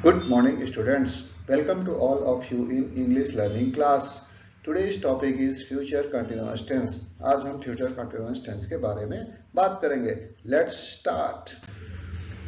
Good morning students. Welcome to all of you in English learning class. Today's topic is future continuous tense. आज हम future continuous tense के बारे में बात करेंगे. Let's start.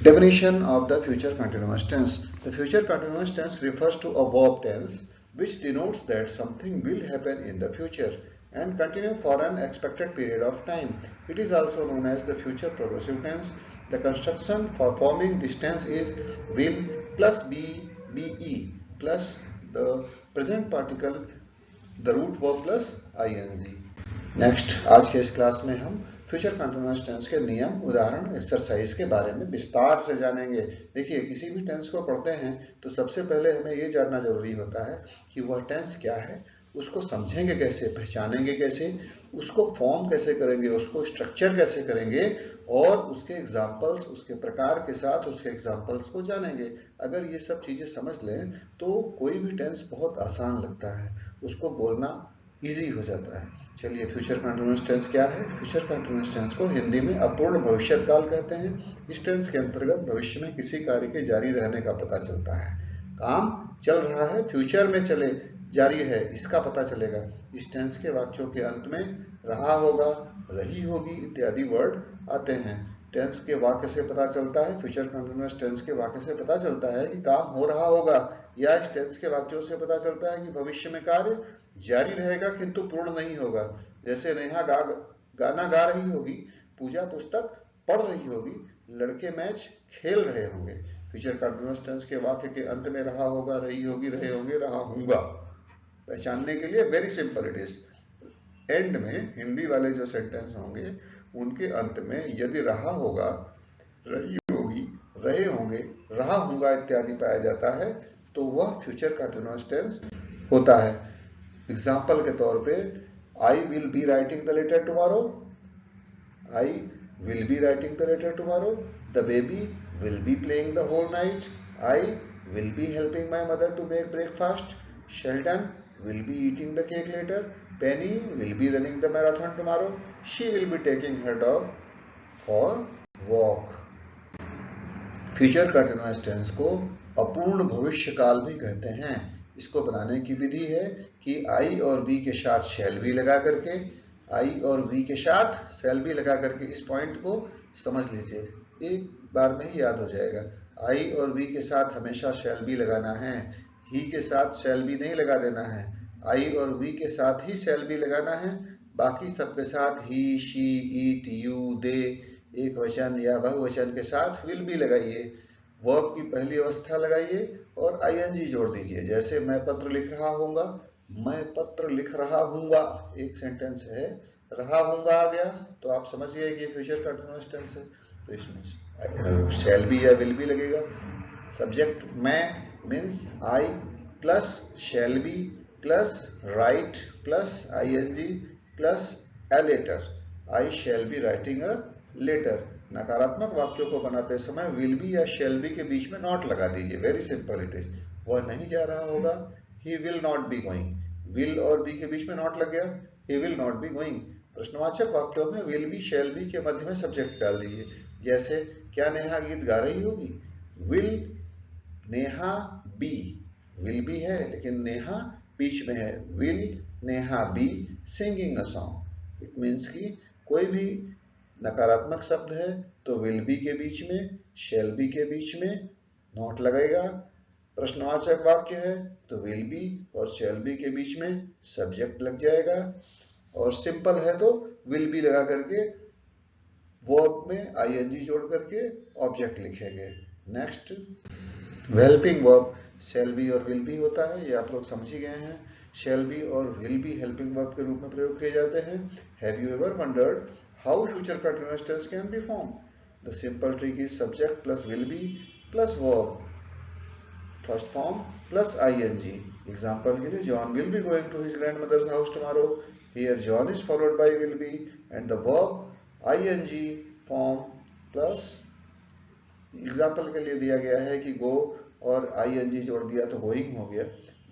Definition of the future continuous tense. The future continuous tense refers to a verb tense which denotes that something will happen in the future and continue for an expected period of time. It is also known as the future progressive tense. The construction for forming this tense is will plus be plus the present particle, the root verb plus ing. Next आज के इस class में हम future continuous tense के नियम, उदाहरण, exercise के बारे में विस्तार से जानेंगे. देखिए, किसी भी टेंस को पढ़ते हैं तो सबसे पहले हमें ये जानना जरूरी होता है कि वह टेंस क्या है, उसको समझेंगे कैसे, पहचानेंगे कैसे, उसको फॉर्म कैसे करेंगे, उसको स्ट्रक्चर कैसे करेंगे और उसके एग्जाम्पल्स, उसके प्रकार के साथ उसके एग्जाम्पल्स को जानेंगे. अगर ये सब चीजें समझ लें तो कोई भी टेंस बहुत आसान लगता है, उसको बोलना इजी हो जाता है. चलिए, फ्यूचर कंटिन्यूअस टेंस क्या है? फ्यूचर कंटिन्यूअस टेंस को हिंदी में अपूर्ण भविष्यकाल कहते हैं. इस टेंस के अंतर्गत भविष्य में किसी कार्य के जारी रहने का पता चलता है. काम चल रहा है, फ्यूचर में चले जारी है, इसका पता चलेगा. इस टेंस के वाक्यों के अंत में रहा होगा, रही होगी इत्यादि वर्ड आते हैं. टेंस के वाक्य से पता चलता है, फ्यूचर कंटिन्यूअस टेंस के वाक्य से पता चलता है कि काम हो रहा होगा, या इस टेंस के वाक्यों से पता चलता है कि भविष्य में कार्य जारी रहेगा किंतु पूर्ण नहीं होगा. जैसे नेहा गाना गा रही होगी, पूजा पुस्तक पढ़ रही होगी, लड़के मैच खेल रहे होंगे. फ्यूचर कंटिन्यूअस टेंस के वाक्य के अंत में रहा होगा, रही होगी, रहे होंगे, रहा होगा पहचानने के लिए very simple it is. And में हिंदी वाले जो सेंटेंस होंगे उनके अंत में यदि रहा होगा, रही होगी, रहे होंगे, रहा होगा इत्यादि पाया जाता है तो वह फ्यूचर कंटिन्यूअस टेंस होता है. एग्जाम्पल के तौर पे, I will be writing the letter tomorrow, I will be writing the letter tomorrow. The baby will be playing the whole night, I will be helping my mother to make breakfast. Shelton will be eating the cake later. Penny will be running the marathon tomorrow. She will be taking her dog for walk. Future continuous tense को अपूर्ण भविष्यकाल भी कहते हैं. इसको बनाने की विधि है कि आई और बी के साथ शैल बी लगा करके, आई और वी के साथ शैल बी लगा करके इस पॉइंट को समझ लीजिए, एक बार में ही याद हो जाएगा. आई और वी के साथ हमेशा शैल बी लगाना है, ही के साथ शैल बी नहीं लगा देना है. आई और वी के साथ ही शैल बी लगाना है, बाकी सबके साथ ही, शी, ईट, यू, दे, एक वचन या बहुवचन के साथ विल बी लगाइए. वर्ब की पहली अवस्था लगाइए और आईएनजी जोड़ दीजिए. जैसे मैं पत्र लिख रहा हूँगा, मैं पत्र लिख रहा हूँगा एक सेंटेंस है, रहा हूँगा आ गया तो आप समझिए कि फ्यूचर कंटिन्यूअस टेंस है. तो इसमें शैल बी या विल बी लगेगा. सब्जेक्ट मैं means I plus shall be plus write plus ING plus a letter. I shall be writing a letter. नकारात्मक वाक्यों को बनाते समय विल बी या शैल बी के बीच में नॉट लगा दीजिए. Very simple it is. वह नहीं जा रहा होगा, he will not be going. Will और बी के बीच में नॉट लग गया, he will not be going. प्रश्नवाचक वाक्यों में विल बी शैल बी के मध्य में सब्जेक्ट डाल दीजिए. जैसे, क्या नेहा गीत गा रही होगी? Will Neha be, will be है लेकिन नेहा बीच में है. Will Neha be singing a song. It means कि कोई भी नकारात्मक शब्द है तो विल बी के बीच में, शैल बी के बीच में नॉट लगेगा. प्रश्नवाचक वाक्य है तो विल बी और शैल बी के बीच में सब्जेक्ट लग जाएगा. और सिंपल है तो विल बी लगा करके वर्ब में आईएनजी जोड़ करके ऑब्जेक्ट लिखेंगे. Next, helping verb shall be और विल बी होता है, ये आप लोग समझ ही गए हैं. शैल बी और विल बी हेल्पिंग वर्ब के रूप में प्रयोग किए जाते हैं. Have you ever wondered how future continuous tense can be form? The simple trick is subject plus will be plus verb, first form plus ING. Example के लिए, John will be going to his grandmother's house tomorrow. Here John is followed by will be and the verb ING form plus. Example के लिए दिया गया है कि गो और ING जोड़ दिया तो गोइंग हो गया.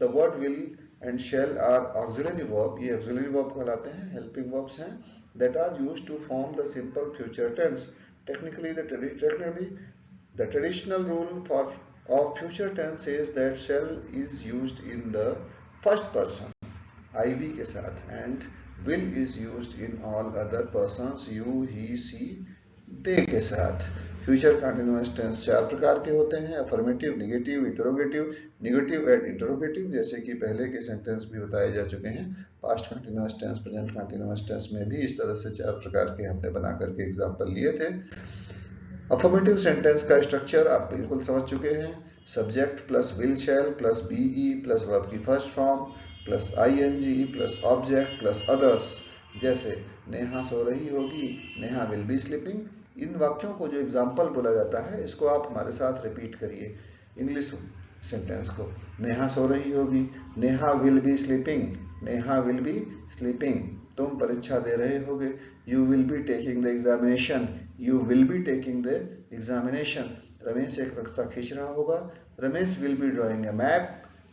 The word will and shall are auxiliary verb, ये ऑक्सिलरी वर्ब कहलाते हैं, हेल्पिंग वर्ब्स हैं, that are used to form the simple future tense. Technically the traditional rule for of future tense says that shall is used in the first person I V के साथ and will is used in all other persons you, he, she, they के साथ। Future continuous tense चार प्रकार के होते हैं, affirmative, negative, interrogative, negative and interrogative, जैसे कि पहले के सेंटेंस भी बताए जा चुके हैं। Past continuous tense, present continuous tense में भी इस तरह से चार प्रकार के हमने बना करके एग्जाम्पल लिए थे। अफर्मेटिव सेंटेंस का स्ट्रक्चर आप बिल्कुल समझ चुके हैं, subject plus will shall plus BE plus verb की first form plus ING plus object plus others. जैसे नेहा सो रही होगी, नेहा विल बी स्लीपिंग। इन वाक्यों को जो एग्जाम्पल बोला जाता है इसको आप हमारे साथ रिपीट करिए इंग्लिश सेंटेंस को। नेहा सो रही होगी, Neha will be sleeping, Neha will be sleeping. तुम परीक्षा दे रहे होगे, you will be taking the examination, you will be taking the examination. Ramesh एक नक्शा खींच रहा होगा, Ramesh will be drawing a map,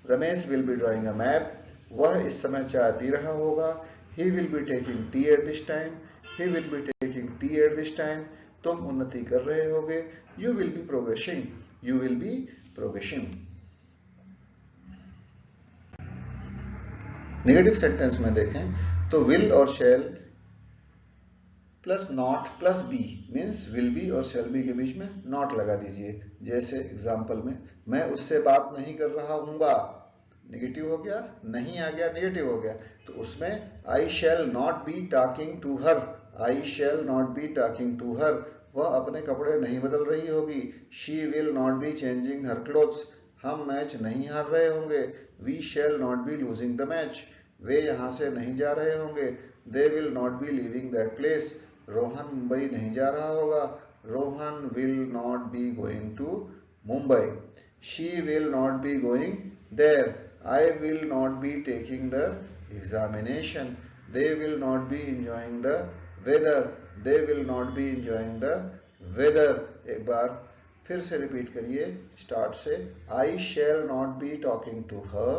Ramesh will be drawing a map. वह इस समय चाय पी रहा होगा, he will be taking tea at this time, he will be taking tea at this time। तुम उन्नति कर रहे होगे, you will be progressing, you will be progressing। Negative sentence में देखें तो will और shall plus not plus be means will be और शैल बी के बीच में नॉट लगा दीजिए। जैसे एग्जाम्पल में, मैं उससे बात नहीं कर रहा हूँगा, नेगेटिव हो गया, नहीं आ गया, नेगेटिव हो गया। तो उसमें I shall not be talking to her, I shall not be talking to her. वह अपने कपड़े नहीं बदल रही होगी, she will not be changing her clothes. हम मैच नहीं हार रहे होंगे, we shall not be losing the match. वे यहाँ से नहीं जा रहे होंगे, they will not be leaving that place. Rohan Mumbai नहीं जा रहा होगा, Rohan will not be going to Mumbai. She will not be going there, I will not be taking the examination, they will not be enjoying the weather, they will not be enjoying the weather। एक बार फिर से repeat करिए start से। I shall not be talking to her,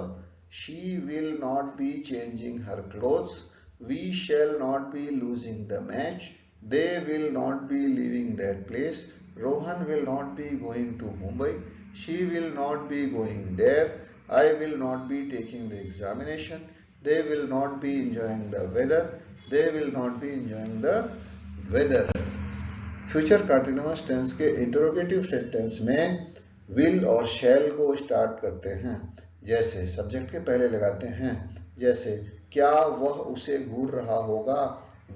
she will not be changing her clothes, we shall not be losing the match, they will not be leaving that place, Rohan will not be going to Mumbai, she will not be going there, I will not be taking the examination, they will not be enjoying the weather, they will not be enjoying the weather। Future continuous tense के interrogative sentence में will और shall को start करते हैं। जैसे subject के पहले लगाते हैं, जैसे क्या वह उसे घूर रहा होगा,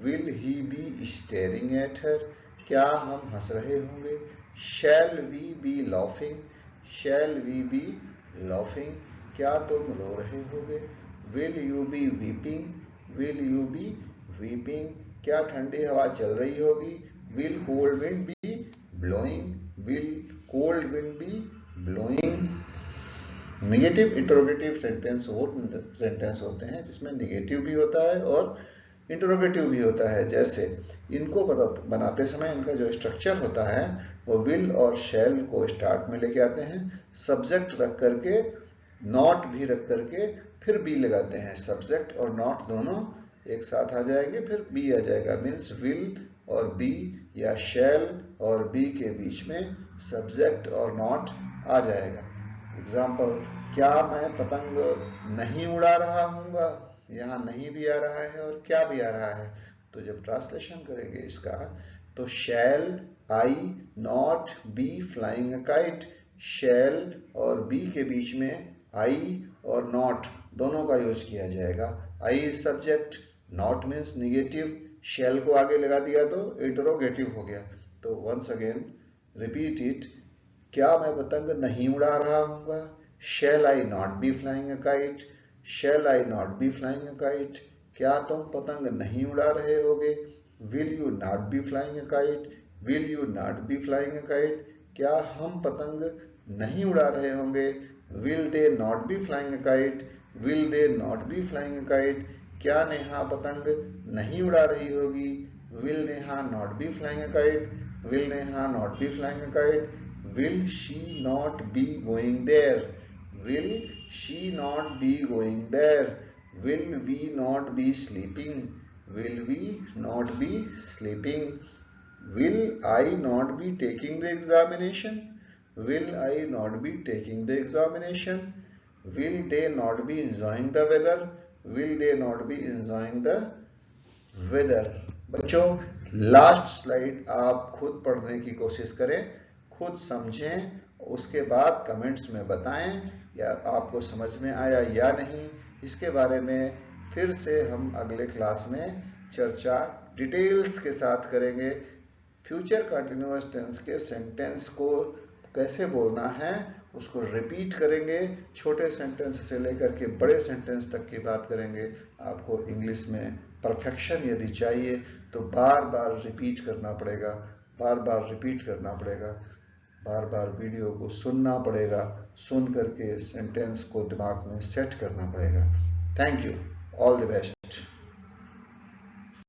will he be staring at her. क्या हम हंस रहे होंगे, shall we be laughing, shall we be laughing. क्या तुम रो रहे होगे, will you be weeping, will you be weeping. क्या ठंडी हवा चल रही होगी, will cold wind be blowing, will cold wind be blowing. Negative interrogative sentence होते हैं जिसमें नेगेटिव भी होता है और इंटरोगेटिव भी होता है। जैसे इनको बनाते समय इनका जो स्ट्रक्चर होता है वो विल और शैल को स्टार्ट में लेके आते हैं, सब्जेक्ट रख करके, नॉट भी रख करके, फिर बी लगाते हैं। सब्जेक्ट और नॉट दोनों एक साथ आ जाएंगे, फिर बी आ जाएगा। मीन्स विल और बी या शैल और बी के बीच में सब्जेक्ट और नॉट आ जाएगा। एग्जाम्पल, क्या मैं पतंग नहीं उड़ा रहा हूँगा, यहाँ नहीं भी आ रहा है और क्या भी आ रहा है। तो जब ट्रांसलेशन करेंगे इसका तो shall I not be flying a kite, shall और बी के बीच में आई और नॉट दोनों का यूज किया जाएगा। I is subject, not means negative, shall को आगे लगा दिया तो इंटरोगेटिव हो गया। तो वंस अगेन रिपीट इट, क्या मैं पतंग नहीं उड़ा रहा हूँगा, shall I not be flying a kite, shall I not be flying a kite. क्या तुम पतंग नहीं उड़ा रहे होगे, will you not be flying a kite, will you not be flying a kite. क्या हम पतंग नहीं उड़ा रहे होंगे, will they not be flying a kite, will they not be flying a kite. क्या नेहा पतंग नहीं उड़ा रही होगी, will Neha not be flying a kite, will Neha not be flying a kite. Will she not be going there, will she not be going there, will we not be sleeping, will we not be sleeping। will I not be taking the examination, will I not be taking the examination, will they not be enjoying the weather, will they not be enjoying the weather। बच्चों last slide आप खुद पढ़ने की कोशिश करें, खुद समझें, उसके बाद कमेंट्स में बताएं या आपको समझ में आया या नहीं। इसके बारे में फिर से हम अगले क्लास में चर्चा डिटेल्स के साथ करेंगे। फ्यूचर कंटिन्यूअस टेंस के सेंटेंस को कैसे बोलना है उसको रिपीट करेंगे, छोटे सेंटेंस से लेकर के बड़े सेंटेंस तक की बात करेंगे। आपको इंग्लिश में परफेक्शन यदि चाहिए तो बार बार रिपीट करना पड़ेगा, बार बार रिपीट करना पड़ेगा, बार बार वीडियो को सुनना पड़ेगा, सुन करके सेंटेंस को दिमाग में सेट करना पड़ेगा। Thank you, all the best.